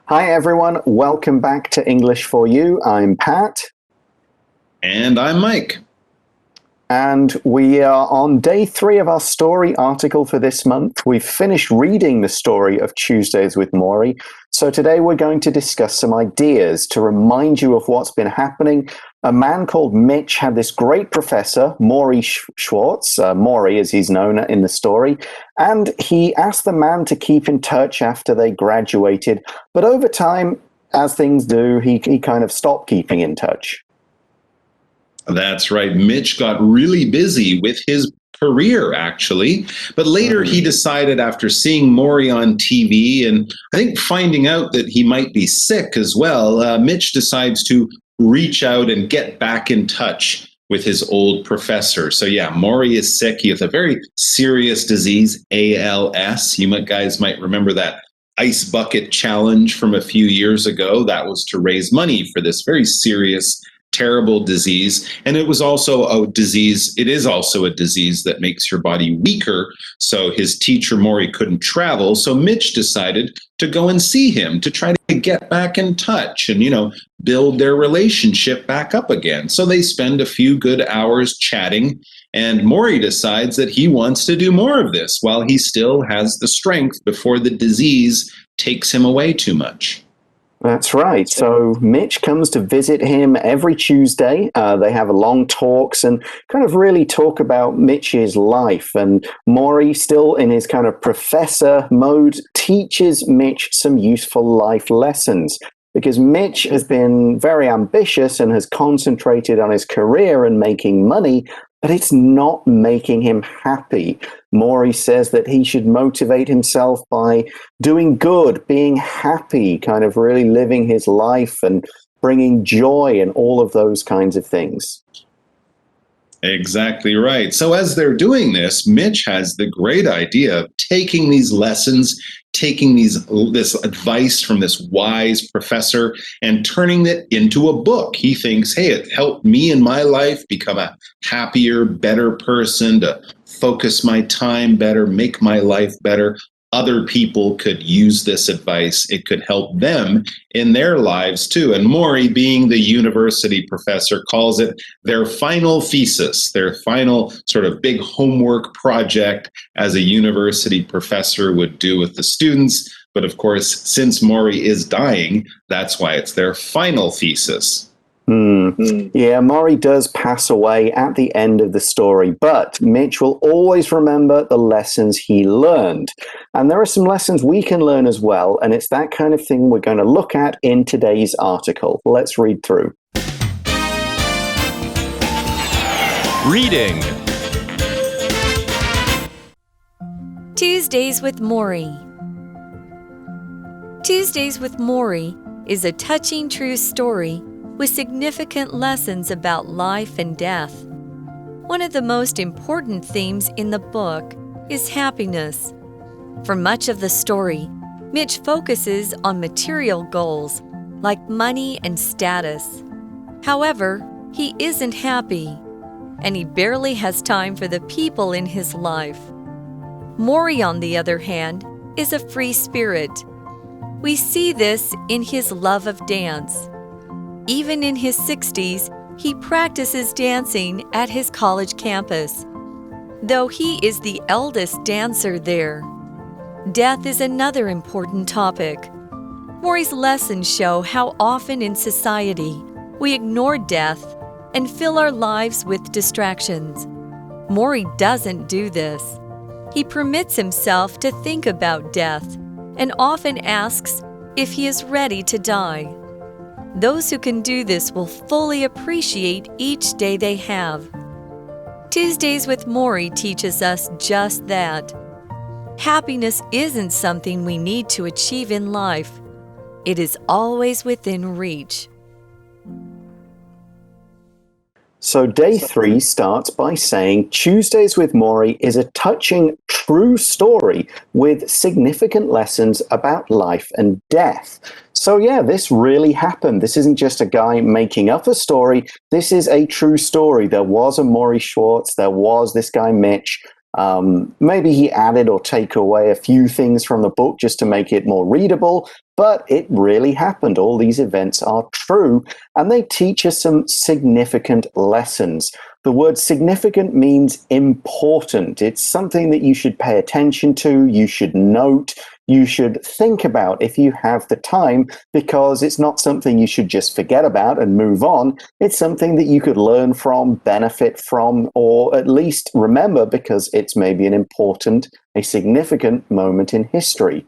Hi everyone, welcome back to English for You. I'm Pat. And I'm Mike. And we are on day 3 of our story article for this month. We've finished reading the story of Tuesdays with Maury. So today we're going to discuss some ideas to remind you of what's been happening. A man called Mitch had this great professor, Maury Schwartz, Maury as he's known in the story, and he asked the man to keep in touch after they graduated. But over time, as things do, he kind of stopped keeping in touch. That's right. Mitch got really busy with his career, actually. But later he decided, after seeing Maury on TV and I think finding out that he might be sick as well, Mitch decides to reach out and get back in touch with his old professor. So yeah, Maury is sick. He has a very serious disease, ALS. Guys might remember that ice bucket challenge from a few years ago. That was to raise money for this very serious, terrible disease. And it is also a disease that makes your body weaker. So his teacher, Maury, couldn't travel. So Mitch decided to go and see him to try to get back in touch and, build their relationship back up again. So they spend a few good hours chatting. And Maury decides that he wants to do more of this while he still has the strength before the disease takes him away too much. That's right. So Mitch comes to visit him every Tuesday. They have long talks and kind of really talk about Mitch's life. And Maury, still in his kind of professor mode, teaches Mitch some useful life lessons. Because Mitch has been very ambitious and has concentrated on his career and making money, but it's not making him happy. Maury says that he should motivate himself by doing good, being happy, kind of really living his life and bringing joy and all of those kinds of things. Exactly right. So as they're doing this, Mitch has the great idea of taking these lessons, taking this advice from this wise professor and turning it into a book. He thinks, hey, it helped me in my life become a happier, better person, to focus my time better, make my life better. Other people could use this advice. It could help them in their lives too. And Maury, being the university professor, calls it their final thesis, their final sort of big homework project as a university professor would do with the students. But of course, since Maury is dying, that's why it's their final thesis. Yeah, Maury does pass away at the end of the story, but Mitch will always remember the lessons he learned. And there are some lessons we can learn as well, and it's that kind of thing we're going to look at in today's article. Let's read through. Reading. Tuesdays with Maury. Tuesdays with Maury is a touching true story with significant lessons about life and death. One of the most important themes in the book is happiness. For much of the story, Mitch focuses on material goals like money and status. However, he isn't happy, and he barely has time for the people in his life. Maury, on the other hand, is a free spirit. We see this in his love of dance. Even in his 60s, he practices dancing at his college campus, though he is the eldest dancer there. Death is another important topic. Maury's lessons show how often in society we ignore death and fill our lives with distractions. Maury doesn't do this. He permits himself to think about death and often asks if he is ready to die. Those who can do this will fully appreciate each day they have. Tuesdays with Maury teaches us just that. Happiness isn't something we need to achieve in life. It is always within reach. So day 3 starts by saying Tuesdays with Maury is a touching, true story with significant lessons about life and death. So yeah, this really happened. This isn't just a guy making up a story. This is a true story. There was a Maury Schwartz. There was this guy Mitch Maybe he added or take away a few things from the book just to make it more readable, but it really happened. All these events are true, and they teach us some significant lessons. The word significant means important. It's something that you should pay attention to, you should note, you should think about if you have the time, because it's not something you should just forget about and move on. It's something that you could learn from, benefit from, or at least remember because it's maybe an important, a significant moment in history.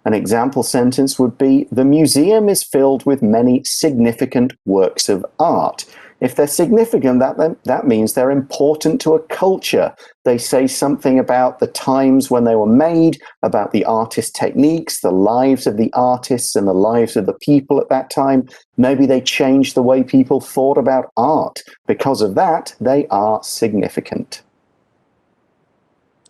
An example sentence would be, the museum is filled with many significant works of art. If they're significant, that means they're important to a culture. They say something about the times when they were made, about the artist techniques, the lives of the artists and the lives of the people at that time. Maybe they changed the way people thought about art. Because of that, they are significant.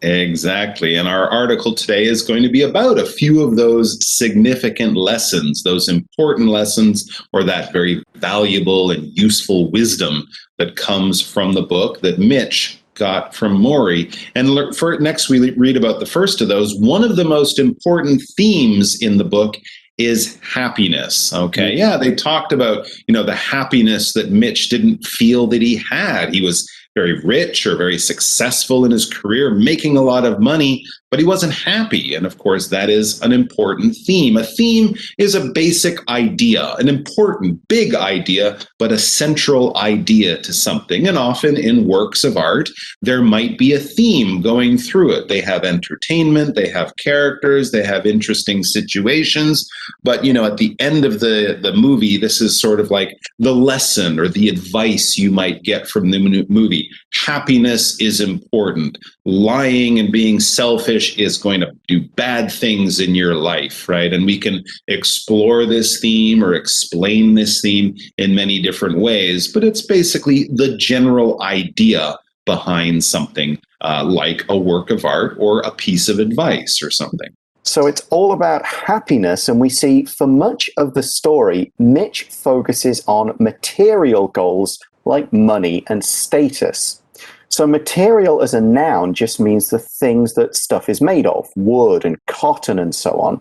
Exactly. And our article today is going to be about a few of those significant lessons, those important lessons, or that very valuable and useful wisdom that comes from the book that Mitch got from Maury. And next we read about the first of those. One of the most important themes in the book is happiness. Okay. Yeah, they talked about, the happiness that Mitch didn't feel that he had. He was very rich or very successful in his career, making a lot of money, but he wasn't happy. And of course, that is an important theme. A theme is a basic idea, an important, big idea, but a central idea to something. And often in works of art, there might be a theme going through it. They have entertainment, they have characters, they have interesting situations. But, at the end of the movie, this is sort of like the lesson or the advice you might get from the movie. Happiness is important. Lying and being selfish is going to do bad things in your life, right? And we can explore this theme or explain this theme in many different ways, but it's basically the general idea behind something like a work of art or a piece of advice or something. So it's all about happiness, and we see for much of the story, Mitch focuses on material goals like money and status. So material as a noun just means the things that stuff is made of, wood and cotton and so on.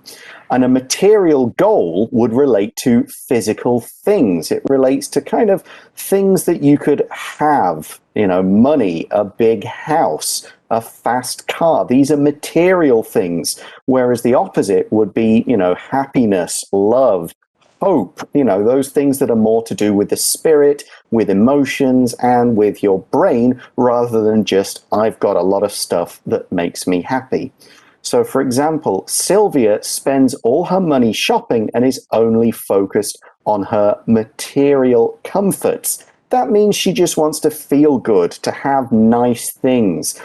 And a material goal would relate to physical things. It relates to kind of things that you could have, money, a big house, a fast car. These are material things, whereas the opposite would be, happiness, love, hope, those things that are more to do with the spirit, with emotions, and with your brain, rather than just, I've got a lot of stuff that makes me happy. So, for example, Sylvia spends all her money shopping and is only focused on her material comforts. That means she just wants to feel good, to have nice things,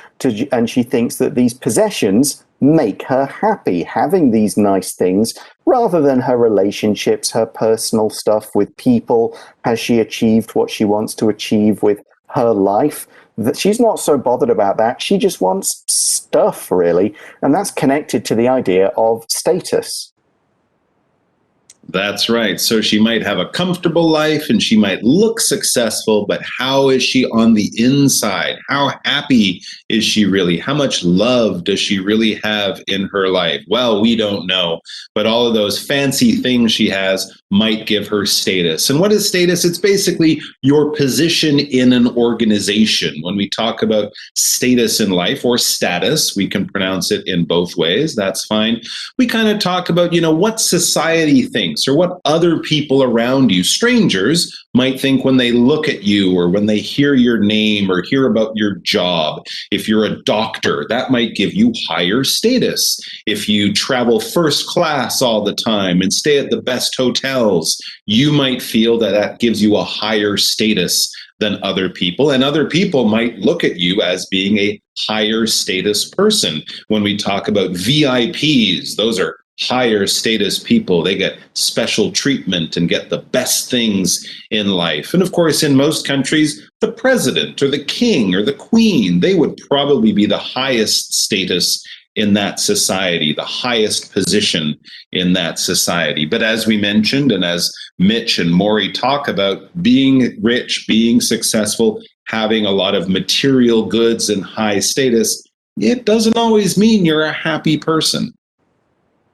and she thinks that these possessions make her happy, having these nice things, rather than her relationships, her personal stuff with people. Has she achieved what she wants to achieve with her life? That she's not so bothered about that. She just wants stuff, really. And that's connected to the idea of status. That's right. So she might have a comfortable life and she might look successful, but how is she on the inside? How happy is she really? How much love does she really have in her life? Well, we don't know, but all of those fancy things she has might give her status. And what is status? It's basically your position in an organization. When we talk about status in life, or status, we can pronounce it in both ways. That's fine. We kind of talk about, what society thinks or what other people around you, strangers, might think when they look at you or when they hear your name or hear about your job. If you're a doctor, that might give you higher status. If you travel first class all the time and stay at the best hotels, you might feel that that gives you a higher status than other people. And other people might look at you as being a higher status person. When we talk about VIPs, those are higher status people. They get special treatment and get the best things in life. And of course, in most countries, the president or the king or the queen, they would probably be the highest status in that society, the highest position in that society. But as we mentioned, and as Mitch and Maury talk about, being rich, being successful, having a lot of material goods and high status it doesn't always mean you're a happy person.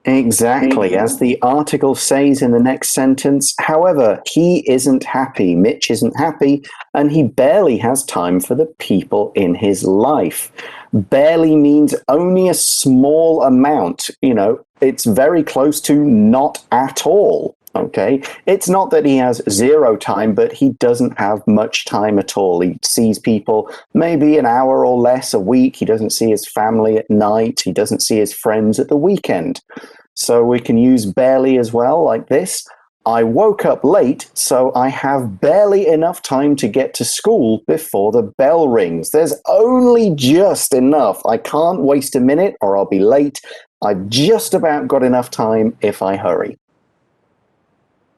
Exactly, as the article says in the next sentence. However, he isn't happy. Mitch isn't happy, and he barely has time for the people in his life. Barely means only a small amount. It's very close to not at all. Okay, it's not that he has zero time, but he doesn't have much time at all. He sees people maybe an hour or less a week. He doesn't see his family at night. He doesn't see his friends at the weekend. So we can use barely as well, like this. I woke up late, so I have barely enough time to get to school before the bell rings. There's only just enough. I can't waste a minute or I'll be late. I've just about got enough time if I hurry.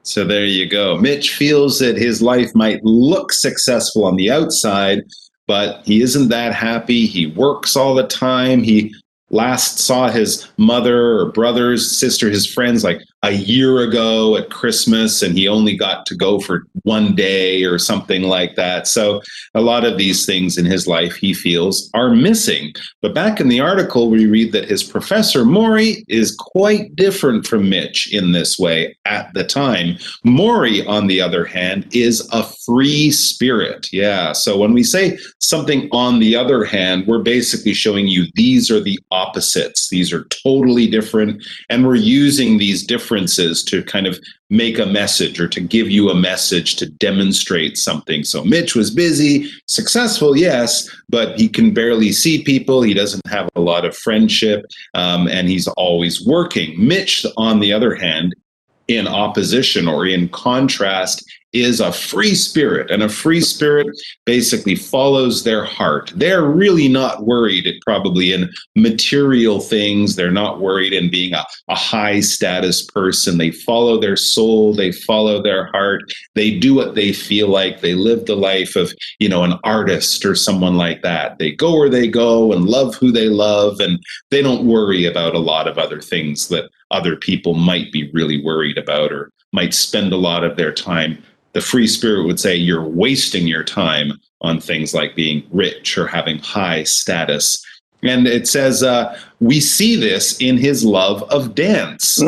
So there you go. Mitch feels that his life might look successful on the outside, but he isn't that happy. He works all the time. He last saw his mother or brothers, sister, his friends like a year ago at Christmas, and he only got to go for one day or something like that. So a lot of these things in his life he feels are missing. But back in the article, we read that his professor, Maury, is quite different from Mitch in this way at the time. Maury, on the other hand, is a free spirit. Yeah, so when we say something on the other hand, we're basically showing you these are the opposites. These are totally different, and we're using these differences to kind of make a message or to give you a message to demonstrate something. So Mitch was busy, successful, yes, but he can barely see people. He doesn't have a lot of friendship, and he's always working. Mitch, on the other hand, in opposition or in contrast, is a free spirit, and a free spirit basically follows their heart. They're really not worried probably in material things. They're not worried in being a high status person. They follow their soul. They follow their heart. They do what they feel like. They live the life of, an artist or someone like that. They go where they go and love who they love, and they don't worry about a lot of other things that other people might be really worried about or might spend a lot of their time. The free spirit would say you're wasting your time on things like being rich or having high status. And it says, we see this in his love of dance.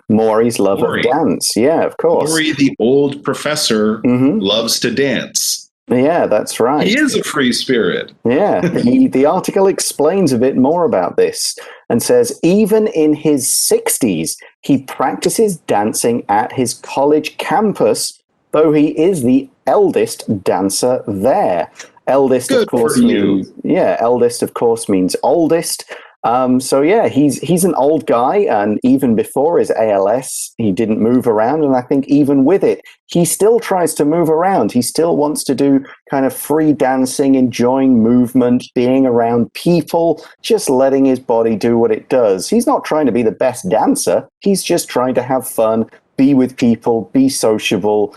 Maury's love of dance. Yeah, of course. Maury, the old professor, loves to dance. Yeah, that's right. He is a free spirit. Yeah, the article explains a bit more about this and says even in his 60s, he practices dancing at his college campus, though he is the eldest dancer there. Eldest, Good of course, for you. Eldest, of course, means oldest. So yeah, he's an old guy, and even before his ALS, he didn't move around, and I think even with it, he still tries to move around. He still wants to do kind of free dancing, enjoying movement, being around people, just letting his body do what it does. He's not trying to be the best dancer. He's just trying to have fun, be with people, be sociable,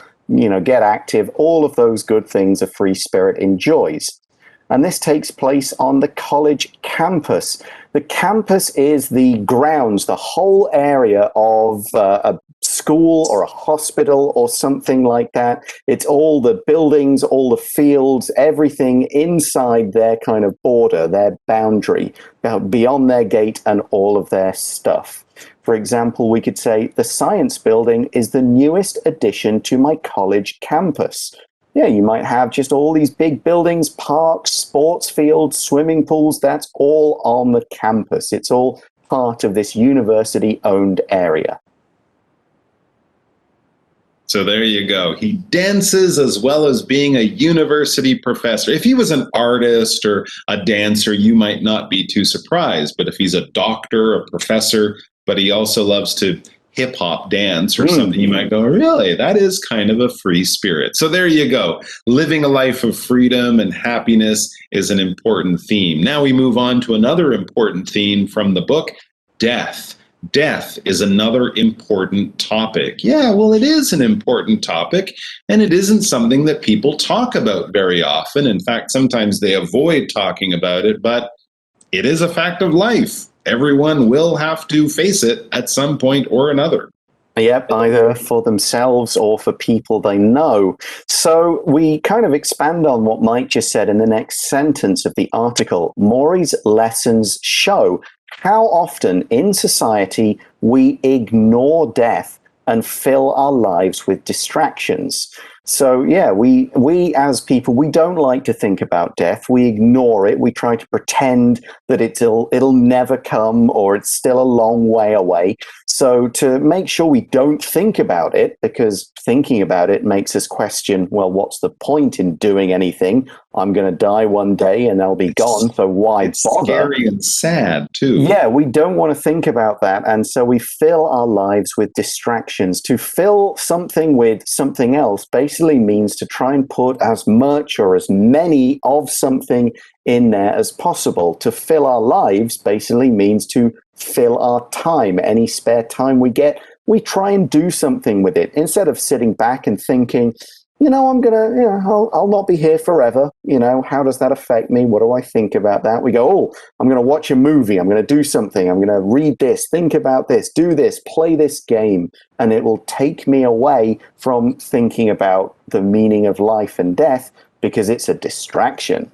get active. All of those good things a free spirit enjoys. And this takes place on the college campus. The campus is the grounds, the whole area of a school or a hospital or something like that. It's all the buildings, all the fields, everything inside their kind of border, their boundary, beyond their gate and all of their stuff. For example, we could say the science building is the newest addition to my college campus. Yeah, you might have just all these big buildings, parks, sports fields, swimming pools. That's all on the campus. It's all part of this university-owned area. So there you go. He dances as well as being a university professor. If he was an artist or a dancer, you might not be too surprised. But if he's a doctor, a professor, but he also loves to hip-hop dance or something, you might go, really? That is kind of a free spirit. So there you go. Living a life of freedom and happiness is an important theme. Now we move on to another important theme from the book, death. Death is another important topic. Yeah, well, it is an important topic, and it isn't something that people talk about very often. In fact, sometimes they avoid talking about it, but it is a fact of life. Everyone will have to face it at some point or another. Yep, either for themselves or for people they know. So we kind of expand on what Mike just said in the next sentence of the article. Maury's lessons show how often in society we ignore death and fill our lives with distractions. So yeah, we as people, we don't like to think about death. We ignore it. We try to pretend that it'll never come, or it's still a long way away. So to make sure we don't think about it, because thinking about it makes us question, well, what's the point in doing anything? I'm going to die one day and I'll be gone, so why bother? Scary and sad, too. Yeah, we don't want to think about that, and so we fill our lives with distractions. To fill something with something else basically means to try and put as much or as many of something in there as possible. To fill our lives basically means to fill our time. Any spare time we get, we try and do something with it. Instead of sitting back and thinking, I'll not be here forever. How does that affect me? What do I think about that? We go, I'm going to watch a movie. I'm going to do something. I'm going to read this, think about this, do this, play this game. And it will take me away from thinking about the meaning of life and death because it's a distraction.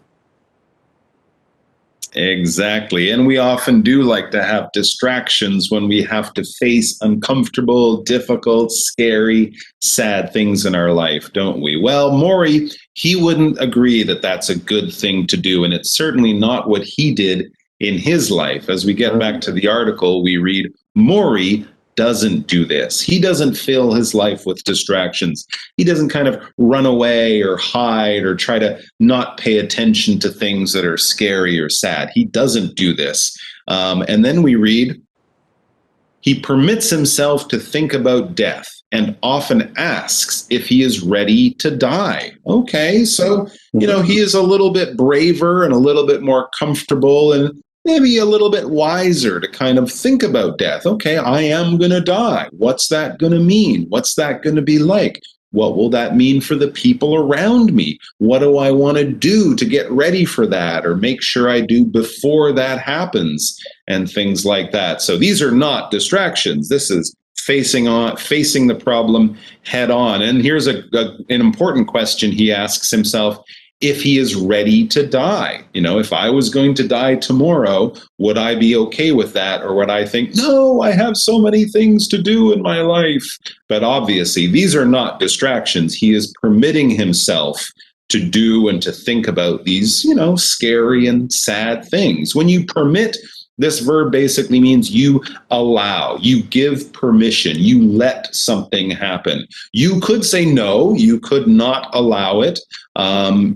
Exactly. And we often do like to have distractions when we have to face uncomfortable, difficult, scary, sad things in our life, don't we? Well, Maury, he wouldn't agree that that's a good thing to do. And it's certainly not what he did in his life. As we get back to the article, we read, Maury doesn't do this. He doesn't fill his life with distractions. He doesn't kind of run away or hide or try to not pay attention to things that are scary or sad. He doesn't do this. And then we read, he permits himself to think about death and often asks if he is ready to die. Okay, so, he is a little bit braver and a little bit more comfortable and maybe a little bit wiser to kind of think about death. Okay, I am going to die. What's that going to mean? What's that going to be like? What will that mean for the people around me? What do I want to do to get ready for that or make sure I do before that happens and things like that? So these are not distractions. This is facing the problem head on. And here's an important question he asks himself. If he is ready to die, if I was going to die tomorrow, would I be okay with that? Or would I think, no, I have so many things to do in my life? But obviously, these are not distractions. He is permitting himself to do and to think about these, scary and sad things. When you permit, this verb basically means you allow, you give permission, you let something happen. You could say no, you could not allow it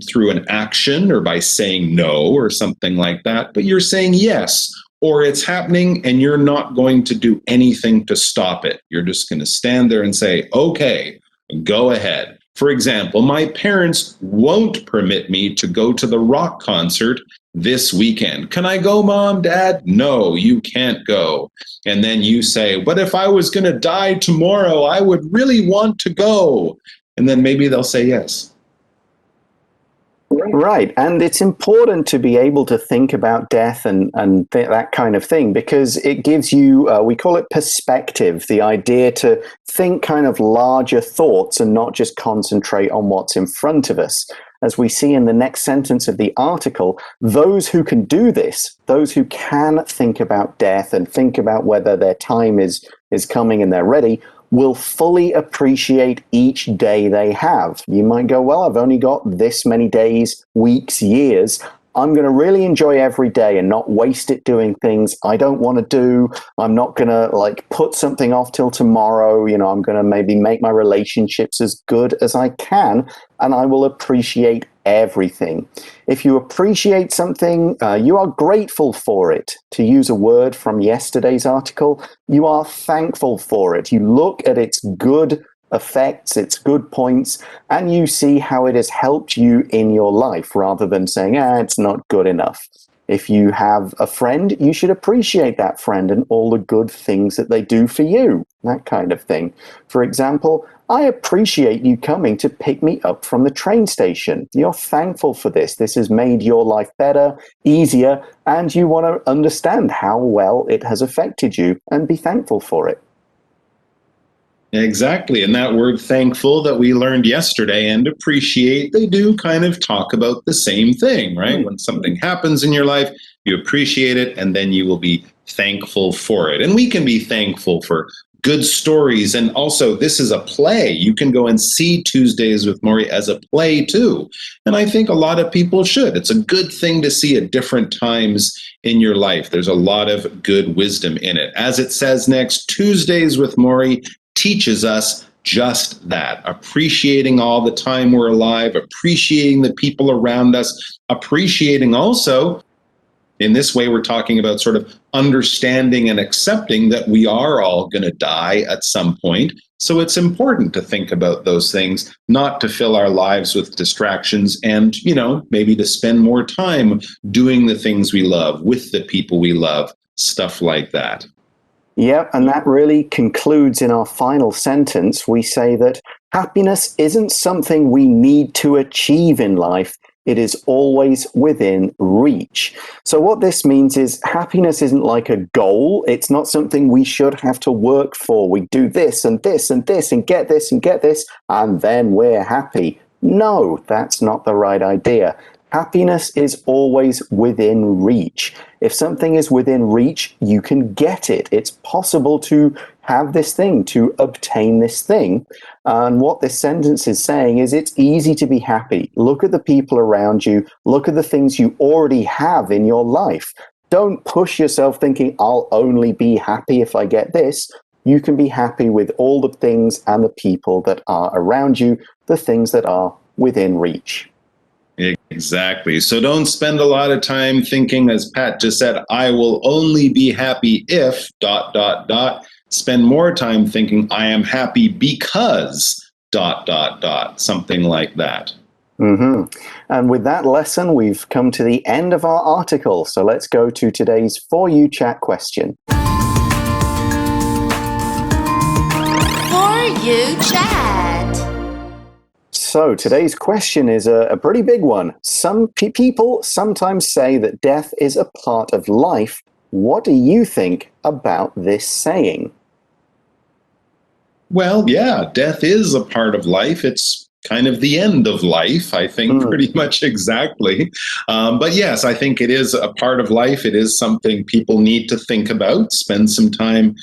through an action or by saying no or something like that, but you're saying yes, or it's happening and you're not going to do anything to stop it. You're just going to stand there and say, okay, go ahead. For example, my parents won't permit me to go to the rock concert this weekend. Can I go, Mom, Dad? No, you can't go. And then you say, but if I was going to die tomorrow, I would really want to go. And then maybe they'll say yes. Right. And it's important to be able to think about death and that kind of thing, because it gives you, we call it perspective, the idea to think kind of larger thoughts and not just concentrate on what's in front of us. As we see in the next sentence of the article, those who can do this, those who can think about death and think about whether their time is coming and they're ready, will fully appreciate each day they have. You might go, well, I've only got this many days, weeks, years. I'm going to really enjoy every day and not waste it doing things I don't want to do. I'm not going to put something off till tomorrow. I'm going to maybe make my relationships as good as I can, and I will appreciate everything. If you appreciate something, you are grateful for it. To use a word from yesterday's article, you are thankful for it. You look at its good effects, its good points, and you see how it has helped you in your life rather than saying, it's not good enough. If you have a friend, you should appreciate that friend and all the good things that they do for you, that kind of thing. For example, I appreciate you coming to pick me up from the train station. You're thankful for this. This has made your life better, easier, and you want to understand how well it has affected you and be thankful for it. Exactly. And that word thankful that we learned yesterday and appreciate, they do kind of talk about the same thing, right? When something happens in your life, you appreciate it, and then you will be thankful for it. And we can be thankful for good stories. And also, this is a play. You can go and see Tuesdays with Maury as a play too. And I think a lot of people should. It's a good thing to see at different times in your life. There's a lot of good wisdom in it. As it says next, Tuesdays with Maury teaches us just that, appreciating all the time we're alive, appreciating the people around us, appreciating also, in this way, we're talking about sort of understanding and accepting that we are all going to die at some point. So it's important to think about those things, not to fill our lives with distractions and, maybe to spend more time doing the things we love with the people we love, stuff like that. Yep, and that really concludes in our final sentence. We say that happiness isn't something we need to achieve in life. It is always within reach. So what this means is happiness isn't like a goal. It's not something we should have to work for. We do this and this and this and get this, and then we're happy. No, that's not the right idea. Happiness is always within reach. If something is within reach, you can get it. It's possible to have this thing, to obtain this thing. And what this sentence is saying is it's easy to be happy. Look at the people around you. Look at the things you already have in your life. Don't push yourself thinking, I'll only be happy if I get this. You can be happy with all the things and the people that are around you, the things that are within reach. Exactly. So don't spend a lot of time thinking, as Pat just said, I will only be happy if ... Spend more time thinking, I am happy because ... Something like that. And with that lesson, we've come to the end of our article. So let's go to today's For You Chat question. For You Chat. So today's question is a pretty big one. Some people sometimes say that death is a part of life. What do you think about this saying? Well, yeah, death is a part of life. It's kind of the end of life, I think, pretty much exactly. But yes, I think it is a part of life. It is something people need to think about, spend some time,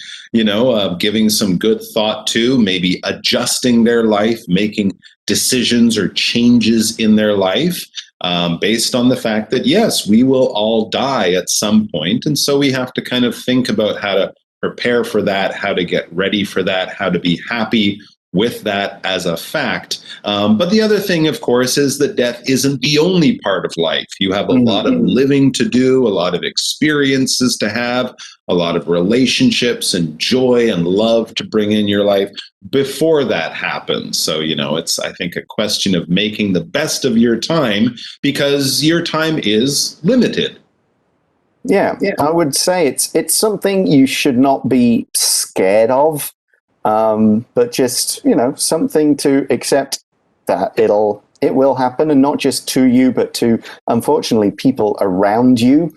giving some good thought to, maybe adjusting their life, making decisions or changes in their life based on the fact that, yes, we will all die at some point. And so we have to kind of think about how to prepare for that, how to get ready for that, how to be happy with that as a fact. But the other thing, of course, is that death isn't the only part of life. You have a lot of living to do, a lot of experiences to have, a lot of relationships and joy and love to bring in your life before that happens. So, it's, I think, a question of making the best of your time because your time is limited. Yeah, I would say it's something you should not be scared of. But just, something to accept that it will happen, and not just to you, but to, unfortunately, people around you.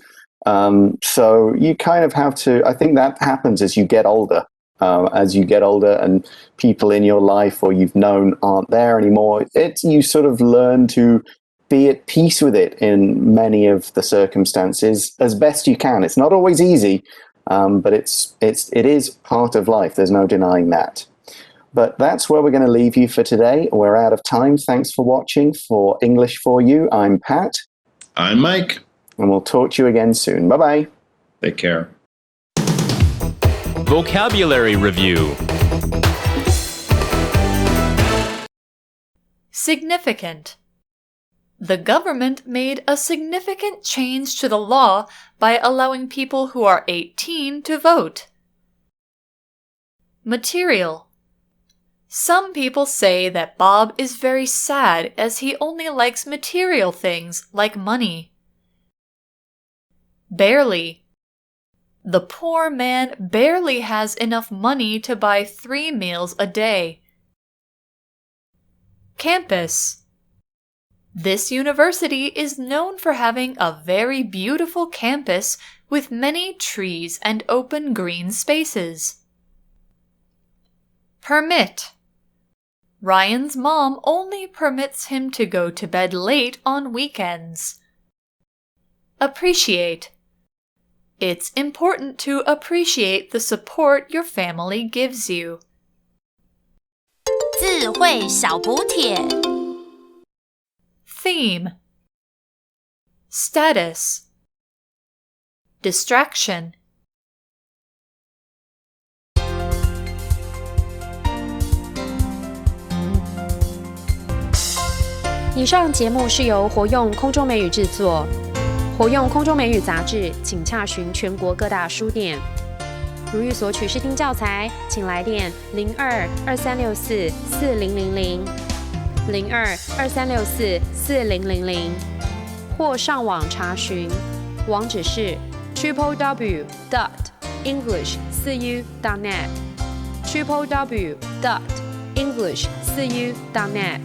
So you kind of have to, I think that happens as you get older. And people in your life or you've known aren't there anymore, you sort of learn to be at peace with it in many of the circumstances as best you can. It's not always easy. But it is part of life. There's no denying that. But that's where we're going to leave you for today. We're out of time. Thanks for watching. For English for You, I'm Pat. I'm Mike. And we'll talk to you again soon. Bye-bye. Take care. Vocabulary Review. Significant. The government made a significant change to the law by allowing people who are 18 to vote. Material. Some people say that Bob is very sad as he only likes material things like money. Barely. The poor man barely has enough money to buy 3 meals a day. Campus. This university is known for having a very beautiful campus with many trees and open green spaces. Permit. Ryan's mom only permits him to go to bed late on weekends. Appreciate. It's important to appreciate the support your family gives you. 智慧小补帖 Theme. Status. Distraction. 以上节目是由活用空中美语制作。活用空中美语杂志，请洽询全国各大书店。如欲索取试听教材，请来电02-2364-4000 02-2364-4000，或上网查询，网址是 www.english4u.net www.english4u.net